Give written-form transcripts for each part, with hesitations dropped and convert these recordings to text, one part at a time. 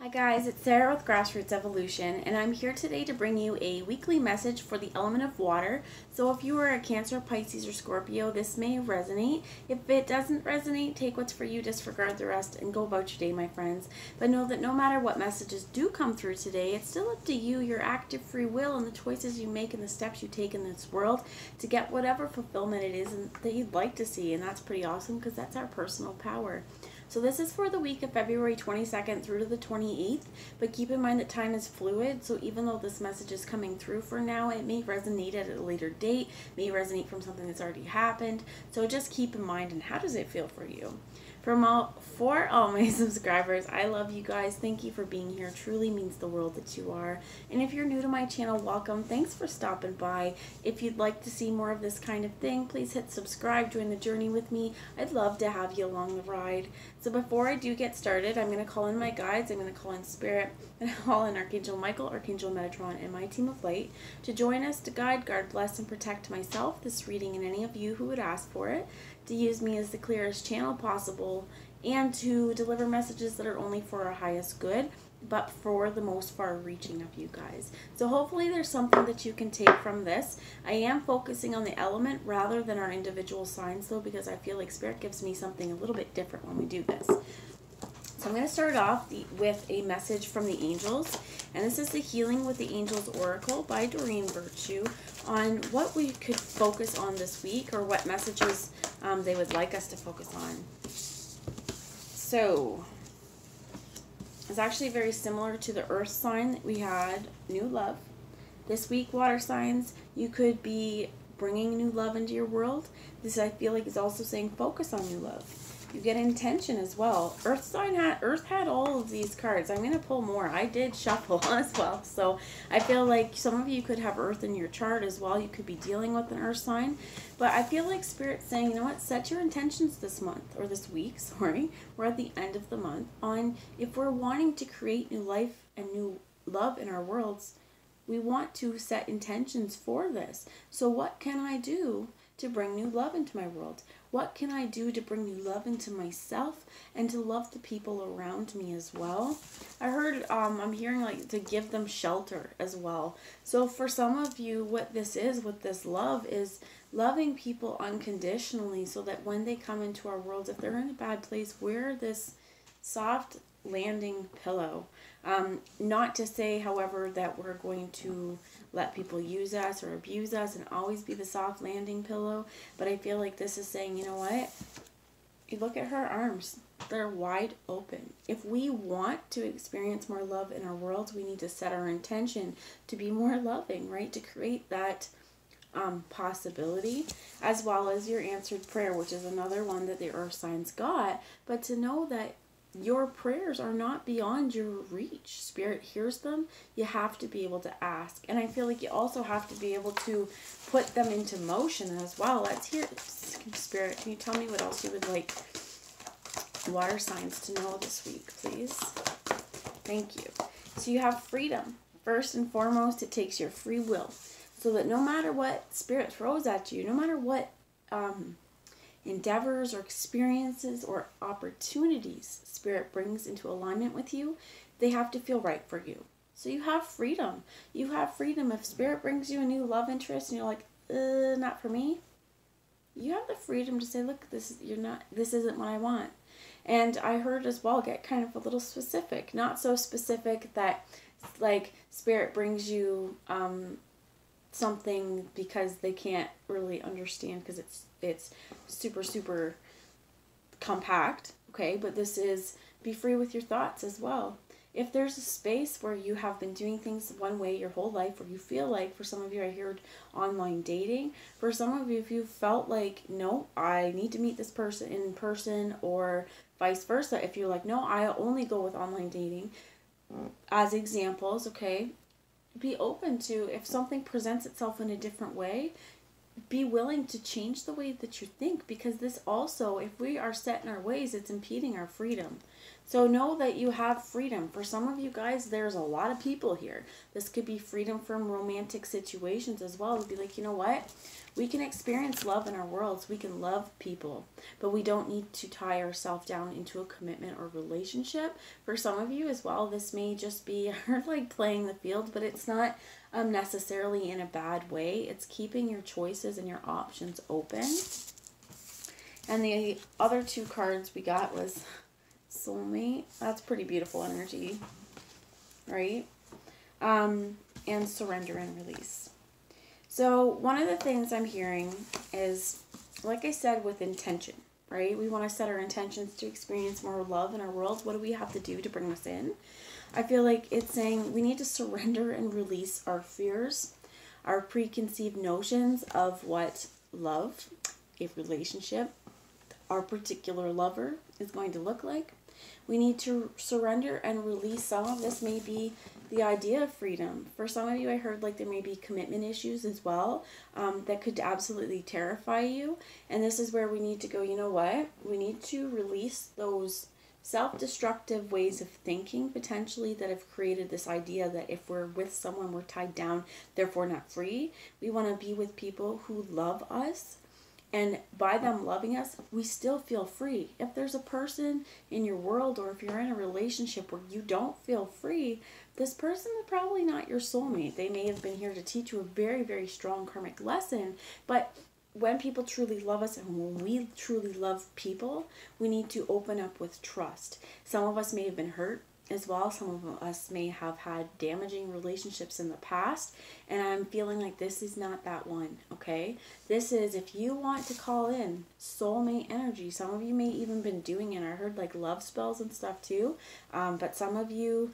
Hi guys, it's Sarah with Grassroots Evolution, and I'm here today to bring you a weekly message for the element of water. So if you are a Cancer, Pisces, or Scorpio, this may resonate. If it doesn't resonate, take what's for you, disregard the rest, and go about your day, my friends. But know that no matter what messages do come through today, it's still up to you, your active free will, and the choices you make and the steps you take in this world to get whatever fulfillment it is that you'd like to see. And that's pretty awesome because that's our personal power. So this is for the week of February 22nd through to the 28th, but keep in mind that time is fluid, so even though this message is coming through for now, it may resonate at a later date, may resonate from something that's already happened, so just keep in mind, and how does it feel for you? For all my subscribers, I love you guys. Thank you for being here. It truly means the world that you are. And if you're new to my channel, welcome. Thanks for stopping by. If you'd like to see more of this kind of thing, please hit subscribe. Join the journey with me. I'd love to have you along the ride. So before I do get started, I'm going to call in my guides. I'm going to call in Spirit and call in Archangel Michael, Archangel Metatron, and my team of light to join us to guide, guard, bless, and protect myself, this reading, and any of you who would ask for it, to use me as the clearest channel possible, and to deliver messages that are only for our highest good, but for the most far-reaching of you guys. So hopefully there's something that you can take from this. I am focusing on the element rather than our individual signs, though, because I feel like Spirit gives me something a little bit different when we do this. So I'm going to start off with a message from the angels, and this is the Healing with the Angels Oracle by Doreen Virtue on what we could focus on this week, or what messages they would like us to focus on. So it's actually very similar to the earth sign that we had, new love. This week, water signs, you could be bringing new love into your world. This, I feel like, is also saying focus on new love. You get intention as well. Earth had all of these cards. I'm going to pull more. I did shuffle as well. So I feel like some of you could have earth in your chart as well. You could be dealing with an earth sign. But I feel like Spirit's saying, you know what, set your intentions this month, or this week, sorry. We're at the end of the month, on if we're wanting to create new life and new love in our worlds, we want to set intentions for this. So what can I do to bring new love into my world? What can I do to bring new love into myself and to love the people around me as well? I heard, I'm hearing like to give them shelter as well. So for some of you, what this is, with this love, is loving people unconditionally, so that when they come into our world, if they're in a bad place, we're this soft landing pillow. Not to say, however, that we're going to let people use us or abuse us and always be the soft landing pillow, but I feel like this is saying, you know what? You look at her arms. They're wide open. If we want to experience more love in our worlds, we need to set our intention to be more loving, right? To create that possibility, as well as your answered prayer, which is another one that the earth signs got, but to know that your prayers are not beyond your reach. Spirit hears them. You have to be able to ask. And I feel like you also have to be able to put them into motion as well. Let's hear, Spirit, can you tell me what else you would like water signs to know this week, please? Thank you. So you have freedom. First and foremost, it takes your free will. So that no matter what Spirit throws at you, no matter what endeavors or experiences or opportunities Spirit brings into alignment with you, they have to feel right for you. So you have freedom. You have freedom. If Spirit brings you a new love interest and you're like, not for me, you have the freedom to say, look, this isn't what I want. And I heard as well, get kind of a little specific. Not so specific that like Spirit brings you something because they can't really understand, because it's super compact, okay? But this is be free with your thoughts as well. If there's a space where you have been doing things one way your whole life, or you feel like, for some of you, I heard online dating. For some of you, if you felt like, no, I need to meet this person in person, or vice versa, if you're like, no, I only go with online dating, as examples, okay? Be open to, if something presents itself in a different way, be willing to change the way that you think, because this also, if we are set in our ways, it's impeding our freedom. So know that you have freedom. For some of you guys, there's a lot of people here. This could be freedom from romantic situations as well. To be like, you know what? We can experience love in our worlds. We can love people, but we don't need to tie ourselves down into a commitment or relationship. For some of you as well, this may just be like playing the field, but it's not necessarily in a bad way. It's keeping your choices and your options open. And the other two cards we got was Soulmate. That's pretty beautiful energy, right? And Surrender and Release. So one of the things I'm hearing is, like I said, with intention, right? We want to set our intentions to experience more love in our world. What do we have to do to bring this in? I feel like it's saying we need to surrender and release our fears, our preconceived notions of what love, a relationship, our particular lover is going to look like. We need to surrender and release some of this. May be the idea of freedom. For some of you, I heard like there may be commitment issues as well that could absolutely terrify you. And this is where we need to go, you know what? We need to release those self-destructive ways of thinking potentially that have created this idea that if we're with someone, we're tied down, therefore not free. We want to be with people who love us. And by them loving us, we still feel free. If there's a person in your world, or if you're in a relationship where you don't feel free, this person is probably not your soulmate. They may have been here to teach you a very, very strong karmic lesson. But when people truly love us, and when we truly love people, we need to open up with trust. Some of us may have been hurt as well. Some of us may have had damaging relationships in the past, and I'm feeling like this is not that one, okay? This is, if you want to call in soulmate energy, some of you may even been doing it. I heard like love spells and stuff too, but some of you,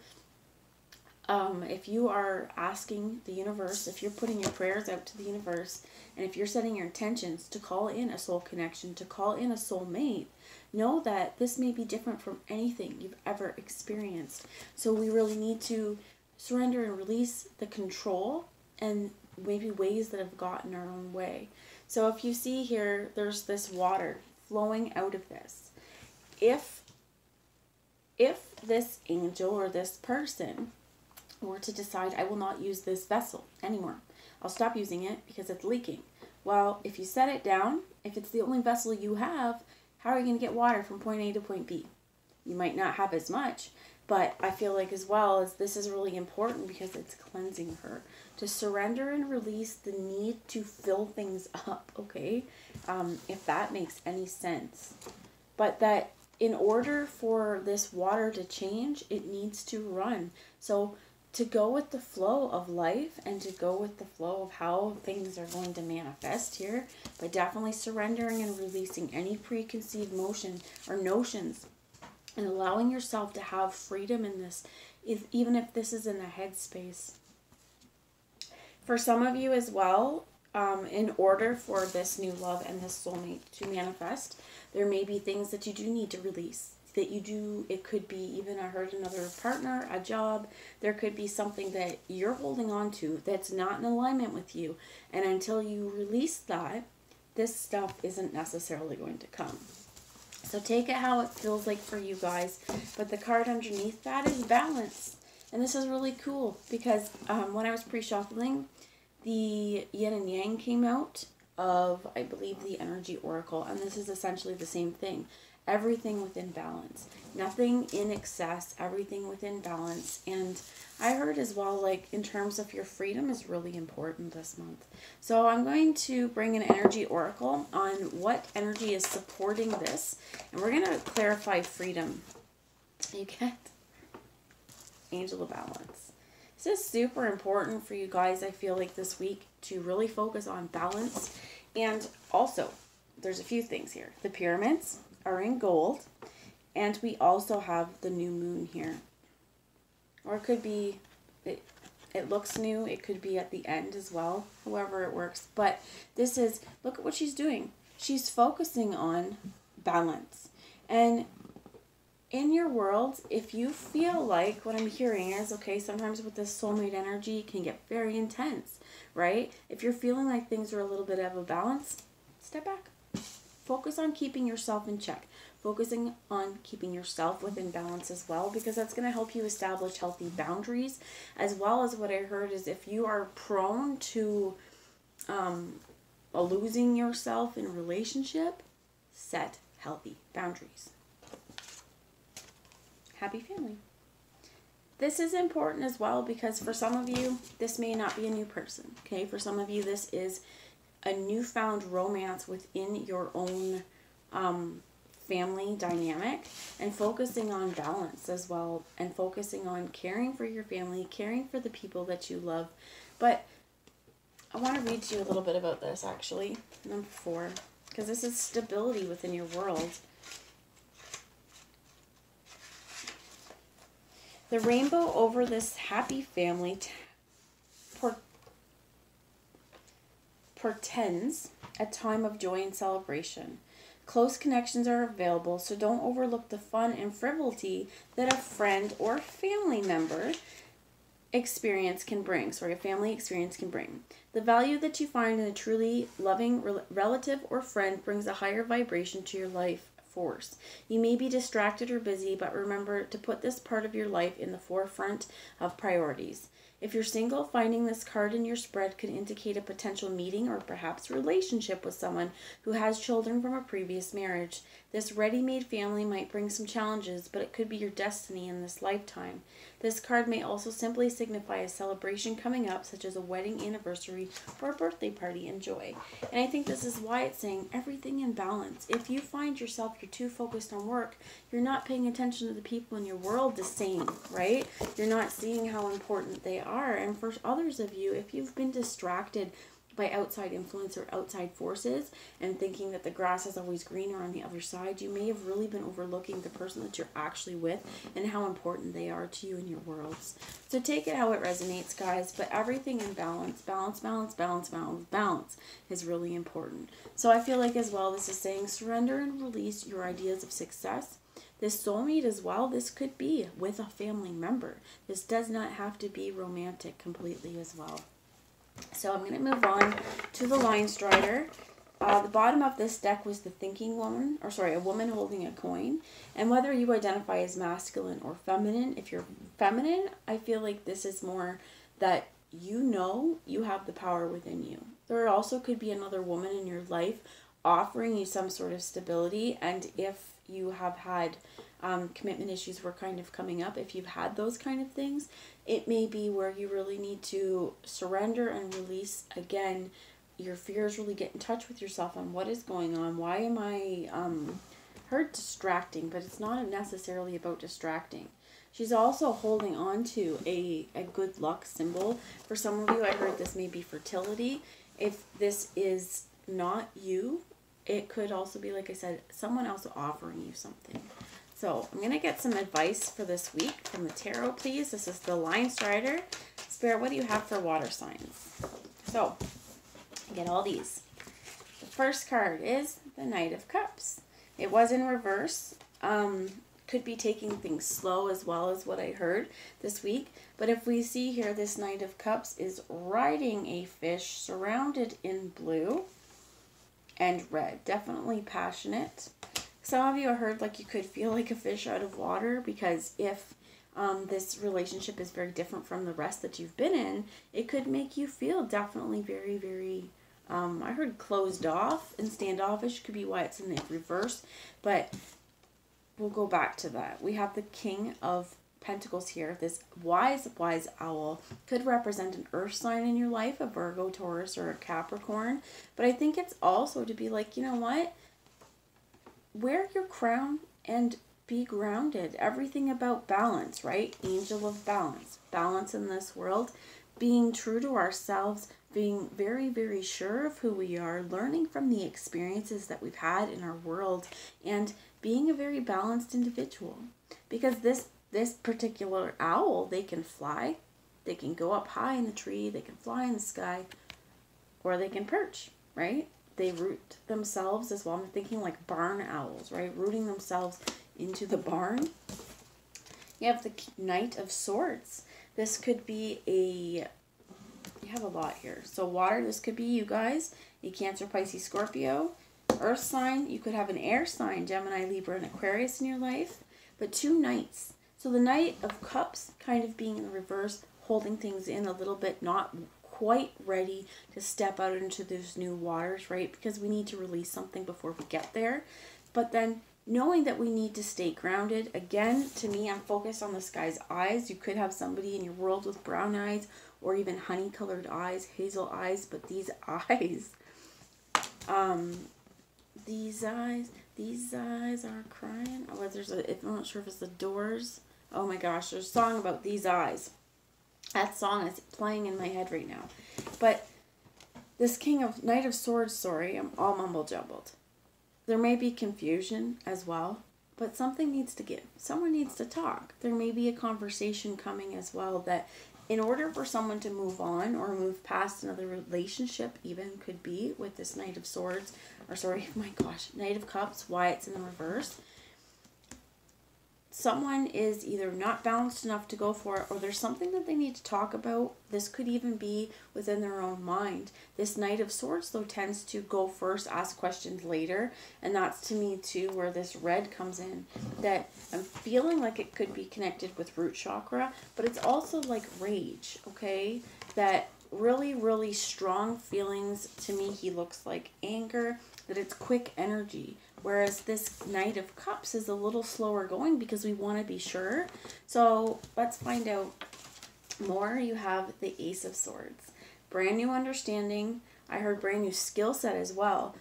if you are asking the universe, if you're putting your prayers out to the universe, and if you're setting your intentions to call in a soul connection, to call in a soulmate, know that this may be different from anything you've ever experienced. So we really need to surrender and release the control and maybe ways that have gotten our own way. So if you see here, there's this water flowing out of this. If this angel or this person were to decide, I will not use this vessel anymore, I'll stop using it because it's leaking. Well, if you set it down, if it's the only vessel you have, how are you going to get water from point A to point B? You might not have as much, but I feel like as well as this is really important because it's cleansing her. To surrender and release the need to fill things up, okay? If that makes any sense. But that in order for this water to change, it needs to run. So to go with the flow of life and to go with the flow of how things are going to manifest here, but definitely surrendering and releasing any preconceived motion or notions and allowing yourself to have freedom in this, even if this is in the headspace. For some of you as well, in order for this new love and this soulmate to manifest, there may be things that you do need to release. That you do, it could be even, I heard another partner, a job, there could be something that you're holding on to that's not in alignment with you. And until you release that, this stuff isn't necessarily going to come. So take it how it feels like for you guys. But the card underneath that is balance. And this is really cool because when I was pre-shuffling, the yin and yang came out of, I believe, the energy oracle. And this is essentially the same thing. Everything within balance. Nothing in excess. Everything within balance. And I heard as well, like, in terms of your freedom is really important this month. So I'm going to bring an energy oracle on what energy is supporting this. And we're going to clarify freedom. You get Angel of Balance. This is super important for you guys, I feel like, this week to really focus on balance. And also, there's a few things here. The pyramids are in gold, and we also have the new moon here, or it could be it looks new, it could be at the end as well, however it works. But this is, look at what she's doing. She's focusing on balance. And in your world, if you feel like, what I'm hearing is, okay, sometimes with this soulmate energy it can get very intense, right? If you're feeling like things are a little bit out of balance, step back. Focus on keeping yourself in check. focusing on keeping yourself within balance as well, because that's going to help you establish healthy boundaries, as well as what I heard is if you are prone to losing yourself in a relationship, set healthy boundaries. Happy family. This is important as well because for some of you, this may not be a new person, okay? For some of you, this is a newfound romance within your own family dynamic, and focusing on balance as well, and focusing on caring for your family, caring for the people that you love. But I want to read to you a little bit about this, actually, number 4, because this is stability within your world. The rainbow over this happy family portends a time of joy and celebration. Close connections are available, so don't overlook the fun and frivolity that a friend or family member experience can bring. A family experience can bring. The value that you find in a truly loving relative or friend brings a higher vibration to your life force. You may be distracted or busy, but remember to put this part of your life in the forefront of priorities. If you're single, finding this card in your spread could indicate a potential meeting or perhaps relationship with someone who has children from a previous marriage. This ready-made family might bring some challenges, but it could be your destiny in this lifetime. This card may also simply signify a celebration coming up, such as a wedding anniversary or a birthday party. Enjoy. And I think this is why it's saying everything in balance. If you find yourself you're too focused on work, you're not paying attention to the people in your world the same, right? You're not seeing how important they are. And for others of you, if you've been distracted by outside influence or outside forces and thinking that the grass is always greener on the other side, you may have really been overlooking the person that you're actually with and how important they are to you in your worlds. So take it how it resonates, guys, but everything in balance. Balance is really important. So I feel like as well, this is saying surrender and release your ideas of success. This soulmate as well, this could be with a family member. This does not have to be romantic completely as well. So I'm going to move on to the Line Strider. The bottom of this deck was the Thinking Woman, a woman holding a coin. And whether you identify as masculine or feminine, if you're feminine, I feel like this is more that you have the power within you. There also could be another woman in your life offering you some sort of stability, and if you have had commitment issues were kind of coming up, if you've had those kind of things, it may be where you really need to surrender and release again your fears, really get in touch with yourself on what is going on. Why am I heard distracting, but it's not necessarily about distracting. She's also holding on to a good luck symbol. For some of you, I heard this may be fertility. If this is not you, it could also be, like I said, someone else offering you something. So I'm going to get some advice for this week from the tarot, please. This is the Line Strider. Spirit, what do you have for water signs? So, get all these. The first card is the Knight of Cups. It was in reverse. Could be taking things slow as well as what I heard this week. But if we see here, this Knight of Cups is riding a fish surrounded in blue and red. Definitely passionate. Some of you I heard like you could feel like a fish out of water, because if this relationship is very different from the rest that you've been in, it could make you feel definitely very, very, I heard closed off and standoffish. Could be why it's in the reverse, but we'll go back to that. We have the King of Pentacles here. This wise owl could represent an earth sign in your life, a Virgo, Taurus, or a Capricorn. But I think it's also to be like, you know what? Wear your crown and be grounded. Everything about balance, right? Angel of balance. Balance in this world. Being true to ourselves. Being very, very sure of who we are. Learning from the experiences that we've had in our world. And being a very balanced individual. Because this particular owl, they can fly. They can go up high in the tree. They can fly in the sky. Or they can perch, right? They root themselves as well. I'm thinking like barn owls, right? Rooting themselves into the barn. You have the Knight of Swords. This could be you have a lot here. So water, this could be you guys. A Cancer, Pisces, Scorpio. Earth sign, you could have an air sign, Gemini, Libra, and Aquarius in your life, but 2 knights. So the Knight of Cups kind of being in the reverse, holding things in a little bit, not quite ready to step out into those new waters, right? Because we need to release something before we get there. But then knowing that we need to stay grounded. Again, to me, I'm focused on this guy's eyes. You could have somebody in your world with brown eyes or even honey-colored eyes, hazel eyes, but these eyes, these eyes are crying. Oh, I'm not sure if it's the Doors. Oh my gosh, there's a song about these eyes. That song is playing in my head right now. But this Knight of Swords, sorry, I'm all mumble jumbled. There may be confusion as well, but something needs to give. Someone needs to talk. There may be a conversation coming as well that in order for someone to move on or move past another relationship, even could be with this Knight of Swords, or sorry, my gosh, Knight of Cups, why it's in the reverse. Someone is either not balanced enough to go for it, or there's something that they need to talk about. This could even be within their own mind. This Knight of Swords, though, tends to go first, ask questions later. And that's, to me, too, where this red comes in. That I'm feeling like it could be connected with root chakra, but it's also like rage, okay? That really, really strong feelings. To me, he looks like anger, that it's quick energy. Whereas this Knight of Cups is a little slower going because we want to be sure. So let's find out more. You have the Ace of Swords. Brand new understanding. I heard brand new skill set as well.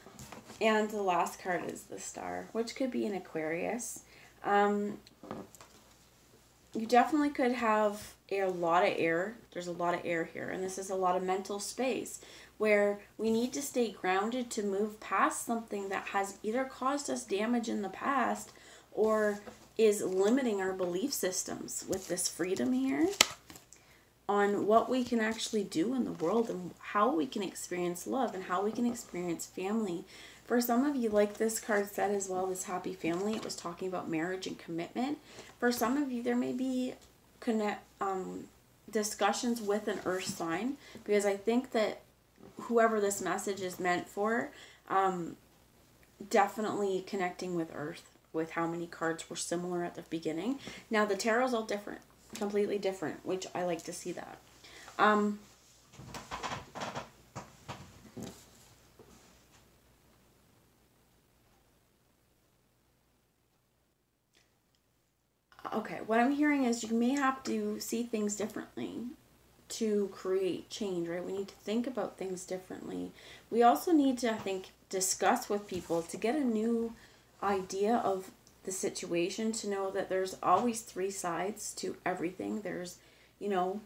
And the last card is the Star, which could be an Aquarius. You definitely could have a lot of air. There's a lot of air here. And this is a lot of mental space, where we need to stay grounded to move past something that has either caused us damage in the past or is limiting our belief systems with this freedom here on what we can actually do in the world and how we can experience love and how we can experience family. For some of you, like this card said as well, this happy family, it was talking about marriage and commitment. For some of you, there may be discussions with an earth sign, because I think that whoever this message is meant for, definitely connecting with earth, with how many cards were similar at the beginning. Now the tarot's all different, completely different, which I like to see that. Okay, what I'm hearing is you may have to see things differently to create change, right? We need to think about things differently. We also need to, I think, discuss with people to get a new idea of the situation, to know that there's always 3 sides to everything. There's, you know,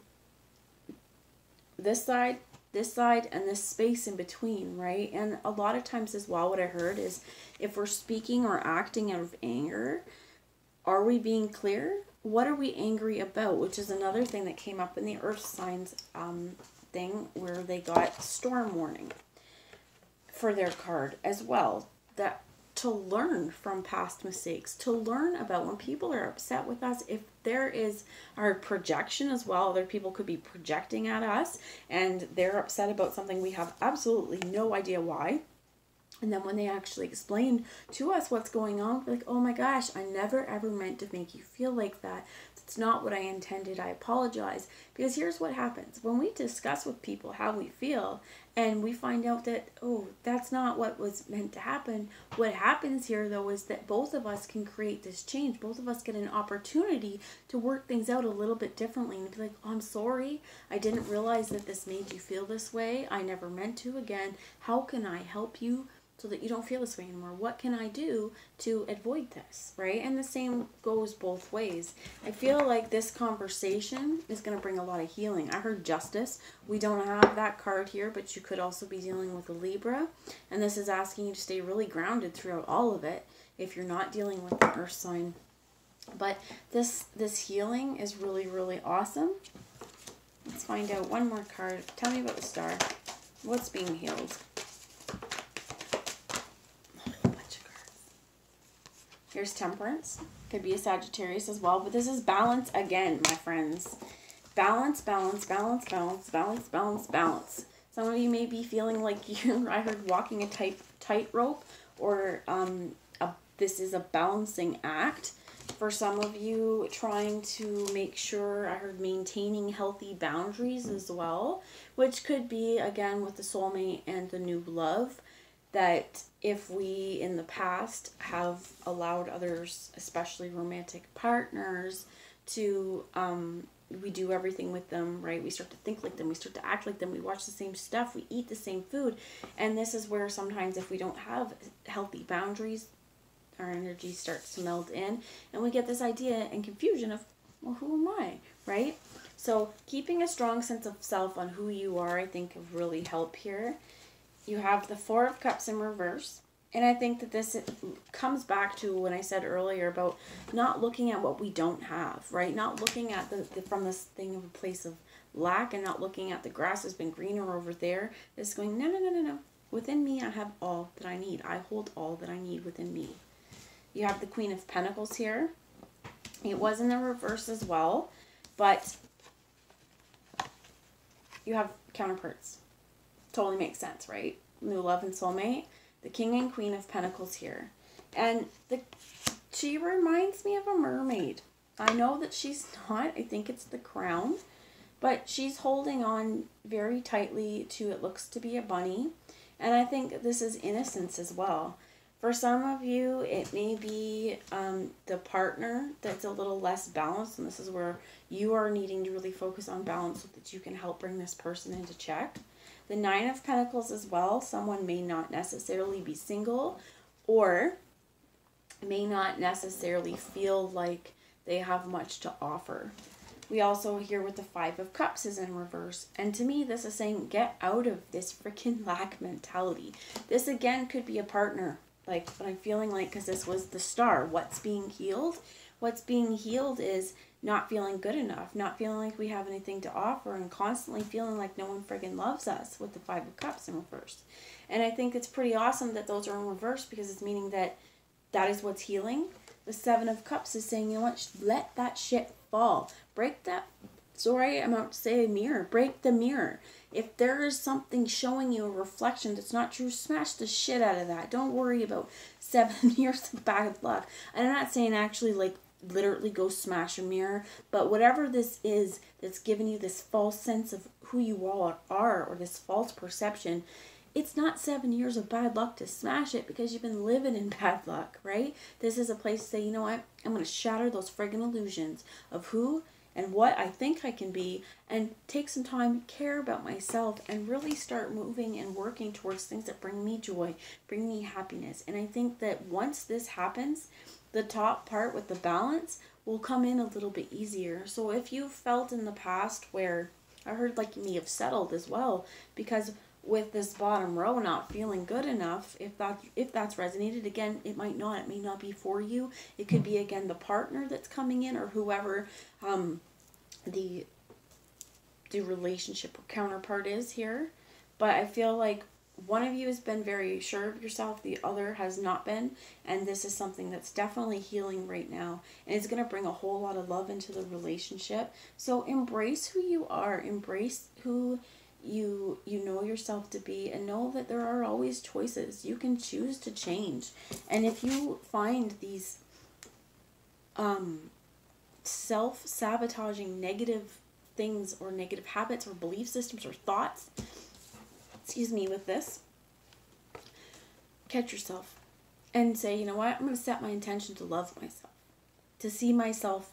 this side, and this space in between, right? And a lot of times as well, what I heard is if we're speaking or acting out of anger, are we being clear? What are we angry about? Which is another thing that came up in the earth signs thing, where they got storm warning for their card as well. That to learn from past mistakes, to learn about when people are upset with us, if there is our projection as well, other people could be projecting at us and they're upset about something we have absolutely no idea why. And then when they actually explain to us what's going on, we're like, oh my gosh, I never ever meant to make you feel like that. It's not what I intended. I apologize. Because here's what happens. When we discuss with people how we feel and we find out that, oh, that's not what was meant to happen. What happens here, though, is that both of us can create this change. Both of us get an opportunity to work things out a little bit differently and be like, oh, I'm sorry. I didn't realize that this made you feel this way. I never meant to. Again, how can I help you so that you don't feel this way anymore? What can I do to avoid this, right? And the same goes both ways. I feel like this conversation is going to bring a lot of healing. I heard Justice. We don't have that card here, but you could also be dealing with a Libra. And this is asking you to stay really grounded throughout all of it if you're not dealing with an earth sign. But this healing is really, really awesome. Let's find out one more card. Tell me about the Star. What's being healed? Here's Temperance. Could be a Sagittarius as well. But this is balance again, my friends. Balance, balance, balance, balance, balance, balance, balance. Some of you may be feeling like I heard walking a tightrope, or this is a balancing act. For some of you, trying to make sure, I heard maintaining healthy boundaries as well, which could be, again, with the soulmate and the new love, that if we in the past have allowed others, especially romantic partners, to, we do everything with them, right? We start to think like them, we start to act like them, we watch the same stuff, we eat the same food. And this is where sometimes if we don't have healthy boundaries, our energy starts to meld in, and we get this idea and confusion of, well, who am I, right? So keeping a strong sense of self on who you are, I think, will really help here. You have the Four of Cups in reverse, and I think that this comes back to when I said earlier about not looking at what we don't have, right? Not looking at from this thing of a place of lack, and not looking at the grass has been greener over there. It's going, no, no, no, no, no. Within me, I have all that I need. I hold all that I need within me. You have the Queen of Pentacles here. It was in the reverse as well, but you have counterparts. Totally makes sense, right? New love and soulmate. The King and Queen of Pentacles here. And she reminds me of a mermaid. I know that she's not. I think it's the crown. But she's holding on very tightly to, it looks to be a bunny. And I think this is innocence as well. For some of you, it may be the partner that's a little less balanced, and this is where you are needing to really focus on balance so that you can help bring this person into check. The Nine of Pentacles as well, someone may not necessarily be single, or may not necessarily feel like they have much to offer. We also here with the Five of Cups is in reverse. And to me, this is saying, get out of this freaking lack mentality. This again could be a partner. Like what I'm feeling like, because this was the Star. What's being healed? What's being healed is not feeling good enough. Not feeling like we have anything to offer. And constantly feeling like no one friggin' loves us with the Five of Cups in reverse. And I think it's pretty awesome that those are in reverse, because it's meaning that that is what's healing. The Seven of Cups is saying, you know what? Let that shit fall. Break that. Sorry, I'm about to say mirror. Break the mirror. If there is something showing you a reflection that's not true, smash the shit out of that. Don't worry about 7 years of bad luck. And I'm not saying actually like literally go smash a mirror, but whatever this is that's giving you this false sense of who you all are, or this false perception, it's not 7 years of bad luck to smash it, because you've been living in bad luck, right? This is a place to say, you know what? I'm going to shatter those friggin' illusions of who and what I think I can be, and take some time, care about myself, and really start moving and working towards things that bring me joy, bring me happiness. And I think that once this happens, the top part with the balance will come in a little bit easier. So if you felt in the past where, I heard like you may have settled as well, because with this bottom row not feeling good enough, if that's resonated, again, it might not, it may not be for you. It could be, again, the partner that's coming in, or whoever the relationship or counterpart is here. But I feel like one of you has been very sure of yourself, the other has not been, and this is something that's definitely healing right now, and it's going to bring a whole lot of love into the relationship. So embrace who you are, embrace who you know yourself to be, and know that there are always choices. You can choose to change. And if you find these self-sabotaging negative things, or negative habits, or belief systems, or thoughts, with this, catch yourself and say, you know what, I'm going to set my intention to love myself, to see myself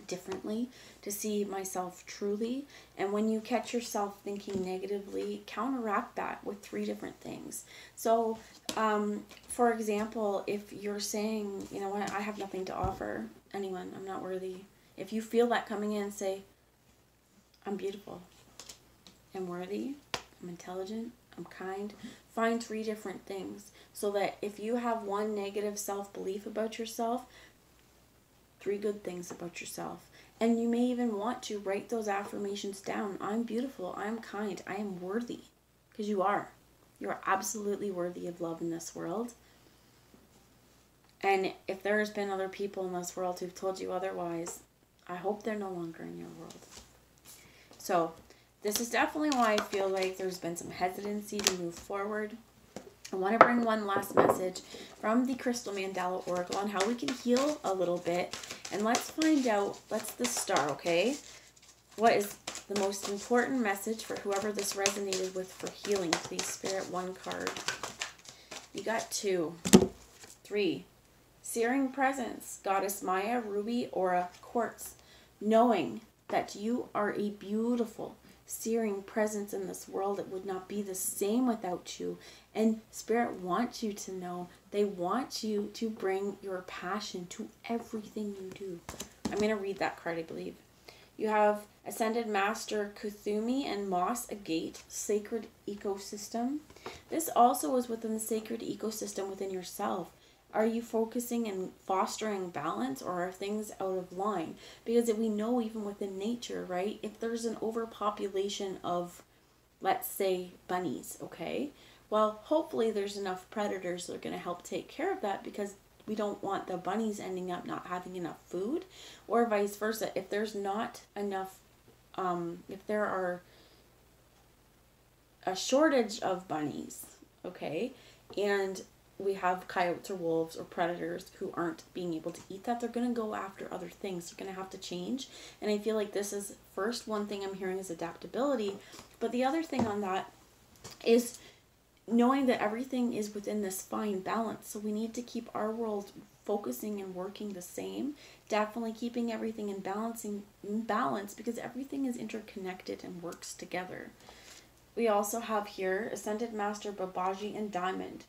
differently, to see myself truly. And when you catch yourself thinking negatively, counteract that with 3 different things. So for example, if you're saying, you know what, I have nothing to offer anyone, I'm not worthy, if you feel that coming in, say, I'm beautiful, I'm worthy, I'm intelligent, I'm kind. Find 3 different things, so that if you have one negative self-belief about yourself, 3 good things about yourself. And you may even want to write those affirmations down. I'm beautiful, I'm kind, I am worthy. Because you are. You are absolutely worthy of love in this world. And if there has been other people in this world who've told you otherwise, I hope they're no longer in your world. So this is definitely why I feel like there's been some hesitancy to move forward. I want to bring one last message from the Crystal Mandala Oracle on how we can heal a little bit. And let's find out, let's the star, okay? What is the most important message for whoever this resonated with for healing? Please, Spirit, one card. You got 2. 3. Searing Presence, Goddess Maya, Ruby, Aura, Quartz. Knowing that you are a beautiful, searing presence in this world. It would not be the same without you. And Spirit wants you to know. They want you to bring your passion to everything you do. I'm going to read that card, I believe. You have Ascended Master Kuthumi and Moss Agate, Sacred Ecosystem. This also is within the sacred ecosystem within yourself. Are you focusing and fostering balance, or are things out of line? Because we know even within nature, right, if there's an overpopulation of, let's say, bunnies, okay, well, hopefully there's enough predators that are going to help take care of that, because we don't want the bunnies ending up not having enough food, or vice versa. If there's not enough, if there are a shortage of bunnies, okay, and we have coyotes or wolves or predators who aren't being able to eat that, they're going to go after other things. They're going to have to change. And I feel like this is first, one thing I'm hearing is adaptability. But the other thing on that is knowing that everything is within this fine balance. So we need to keep our world focusing and working the same. Definitely keeping everything in balance, because everything is interconnected and works together. We also have here Ascended Master Babaji and Diamond.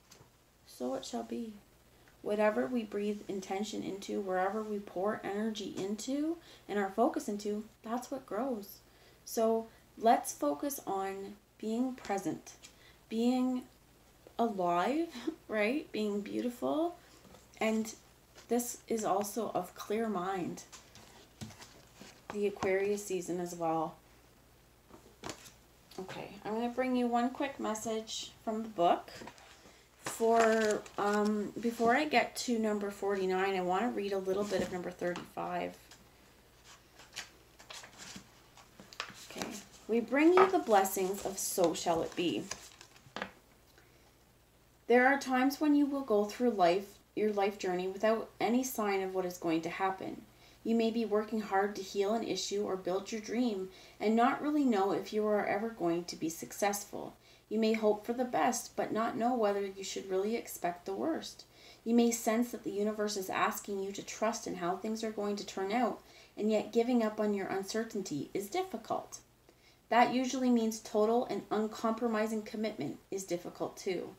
So it shall be. Whatever we breathe intention into, wherever we pour energy into and our focus into, that's what grows. So let's focus on being present, being alive, right? Being beautiful. And this is also of clear mind. The Aquarius season as well. Okay, I'm going to bring you one quick message from the book. For before I get to number 49, I want to read a little bit of number 35. Okay. We bring you the blessings of So Shall It Be. There are times when you will go through your life journey without any sign of what is going to happen. You may be working hard to heal an issue or build your dream and not really know if you are ever going to be successful. You may hope for the best, but not know whether you should really expect the worst. You may sense that the universe is asking you to trust in how things are going to turn out, and yet giving up on your uncertainty is difficult. That usually means total and uncompromising commitment is difficult too.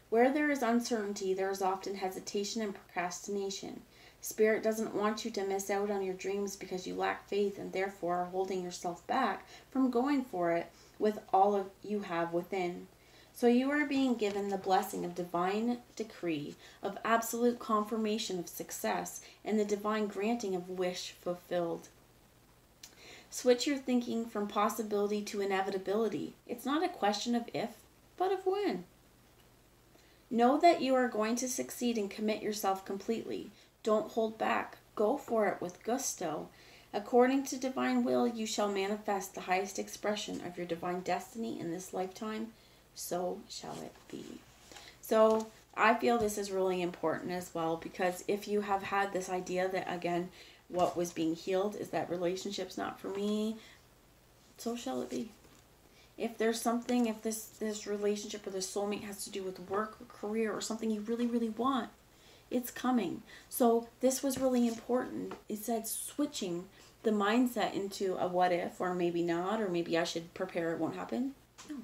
Where there is uncertainty, there is often hesitation and procrastination. Spirit doesn't want you to miss out on your dreams because you lack faith and therefore are holding yourself back from going for it with all of you have within. So you are being given the blessing of divine decree, of absolute confirmation of success, and the divine granting of wish fulfilled. Switch your thinking from possibility to inevitability. It's not a question of if, but of when. Know that you are going to succeed and commit yourself completely. Don't hold back. Go for it with gusto. According to divine will, you shall manifest the highest expression of your divine destiny in this lifetime. So shall it be. So I feel this is really important as well, because if you have had this idea that, again, what was being healed is that relationship's not for me, so shall it be. If there's something, if this relationship or this soulmate has to do with work or career or something you really, really want, it's coming. So this was really important. It said switching the mindset into a what if, or maybe not, or maybe I should prepare, it won't happen. No,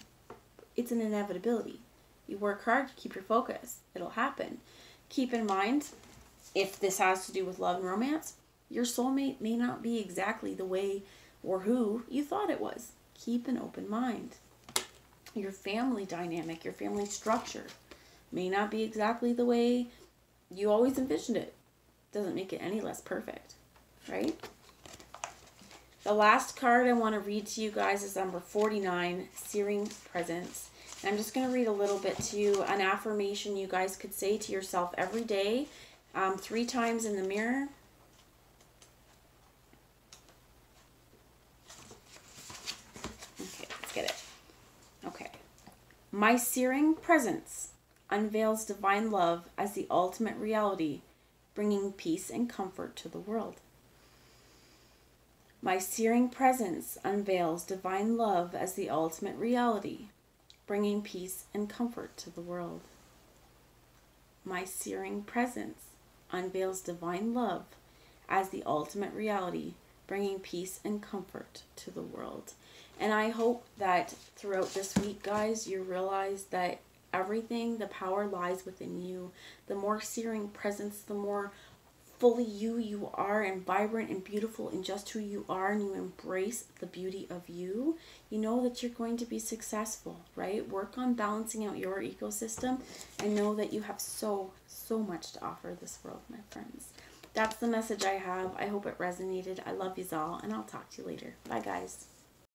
it's an inevitability. You work hard, you keep your focus, it'll happen. Keep in mind, if this has to do with love and romance, your soulmate may not be exactly the way or who you thought it was. Keep an open mind. Your family dynamic, your family structure may not be exactly the way you always envisioned it. Doesn't make it any less perfect, right? The last card I want to read to you guys is number 49, Searing Presence. And I'm just going to read a little bit to you, an affirmation you guys could say to yourself every day, 3 times in the mirror. Okay, let's get it. Okay. My searing presence. unveils divine love as the ultimate reality, bringing peace and comfort to the world. My searing presence unveils divine love as the ultimate reality, bringing peace and comfort to the world. My searing presence unveils divine love as the ultimate reality, bringing peace and comfort to the world. And I hope that throughout this week, guys, you realize that everything, the power lies within you. The more searing presence, the more fully you are, and vibrant and beautiful in just who you are, and you embrace the beauty of you, you know that you're going to be successful, right? Work on balancing out your ecosystem and know that you have so much to offer this world, my friends. That's the message I have. I hope it resonated. I love you all, and I'll talk to you later. Bye, guys.